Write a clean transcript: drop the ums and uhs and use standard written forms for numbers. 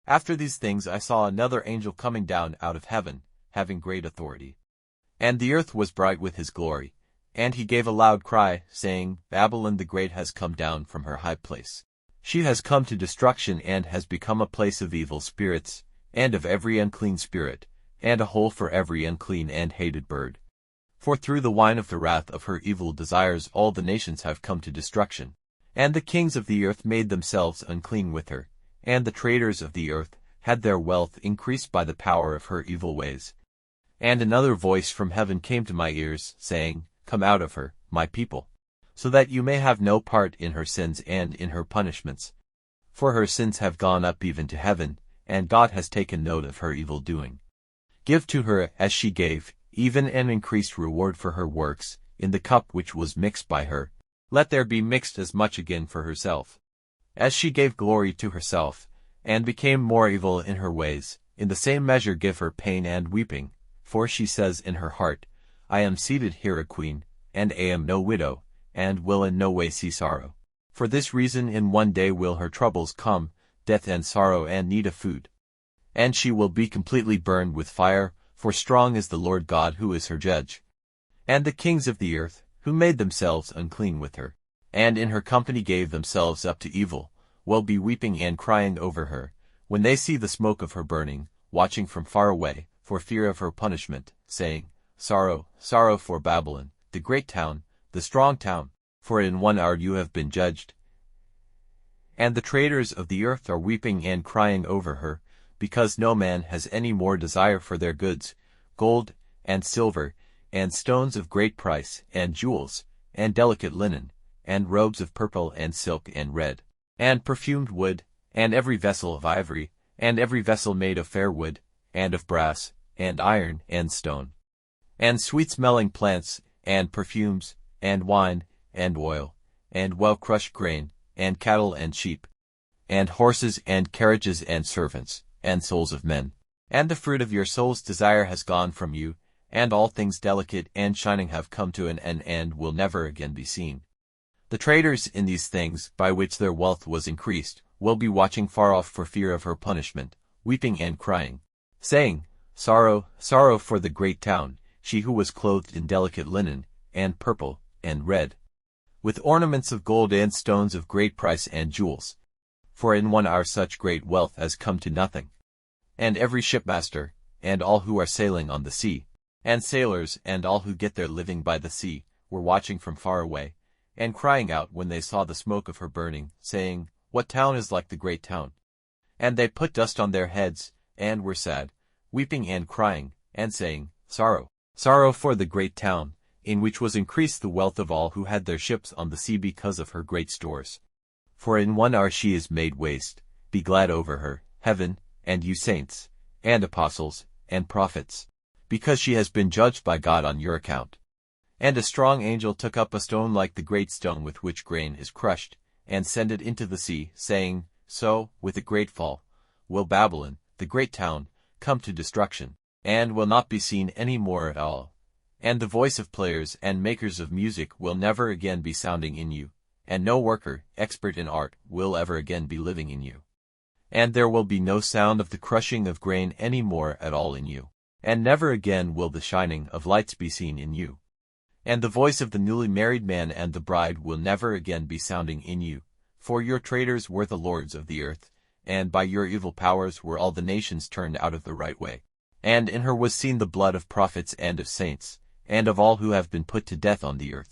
After these things I saw another angel coming down out of heaven, having great authority. And the earth was bright with his glory. And he gave a loud cry, saying, Babylon the Great has come down from her high place. She has come to destruction and has become a place of evil spirits, and of every unclean spirit, and a hole for every unclean and hated bird. For through the wine of the wrath of her evil desires all the nations have come to destruction. And the kings of the earth made themselves unclean with her, and the traders of the earth had their wealth increased by the power of her evil ways. And another voice from heaven came to my ears, saying, Come out of her, my people, so that you may have no part in her sins and in her punishments. For her sins have gone up even to heaven, and God has taken note of her evil doing. Give to her as she gave, even an increased reward for her works, in the cup which was mixed by her. Let there be mixed as much again for herself. As she gave glory to herself, and became more evil in her ways, in the same measure give her pain and weeping. For she says in her heart, I am seated here a queen, and am no widow, and will in no way see sorrow. For this reason in one day will her troubles come, death and sorrow and need of food. And she will be completely burned with fire, for strong is the Lord God who is her judge. And the kings of the earth, who made themselves unclean with her, and in her company gave themselves up to evil, will be weeping and crying over her, when they see the smoke of her burning, watching from far away, for fear of her punishment, saying, Sorrow, sorrow for Babylon, the great town, the strong town, for in 1 hour you have been judged. And the traders of the earth are weeping and crying over her, because no man has any more desire for their goods, gold, and silver, and stones of great price, and jewels, and delicate linen, and robes of purple and silk and red, and perfumed wood, and every vessel of ivory, and every vessel made of fair wood, and of brass, and iron, and stone, and sweet-smelling plants, and perfumes, and wine, and oil, and well-crushed grain, and cattle and sheep, and horses and carriages and servants, and souls of men. And the fruit of your soul's desire has gone from you, and all things delicate and shining have come to an end and will never again be seen. The traders in these things, by which their wealth was increased, will be watching far off for fear of her punishment, weeping and crying, saying, Sorrow, sorrow for the great town, she who was clothed in delicate linen, and purple, and red, with ornaments of gold and stones of great price and jewels. For in 1 hour such great wealth has come to nothing. And every shipmaster, and all who are sailing on the sea, and sailors and all who get their living by the sea, were watching from far away, and crying out when they saw the smoke of her burning, saying, What town is like the great town? And they put dust on their heads, and were sad, weeping and crying, and saying, Sorrow, sorrow for the great town, in which was increased the wealth of all who had their ships on the sea because of her great stores. For in 1 hour she is made waste. Be glad over her, heaven, and you saints, and apostles, and prophets, because she has been judged by God on your account. And a strong angel took up a stone like the great stone with which grain is crushed, and sent it into the sea, saying, So, with a great fall, will Babylon, the great town, come to destruction, and will not be seen any more at all. And the voice of players and makers of music will never again be sounding in you, and no worker, expert in art, will ever again be living in you. And there will be no sound of the crushing of grain any more at all in you, and never again will the shining of lights be seen in you. And the voice of the newly married man and the bride will never again be sounding in you, for your traders were the lords of the earth, and by your evil powers were all the nations turned out of the right way. And in her was seen the blood of prophets and of saints, and of all who have been put to death on the earth.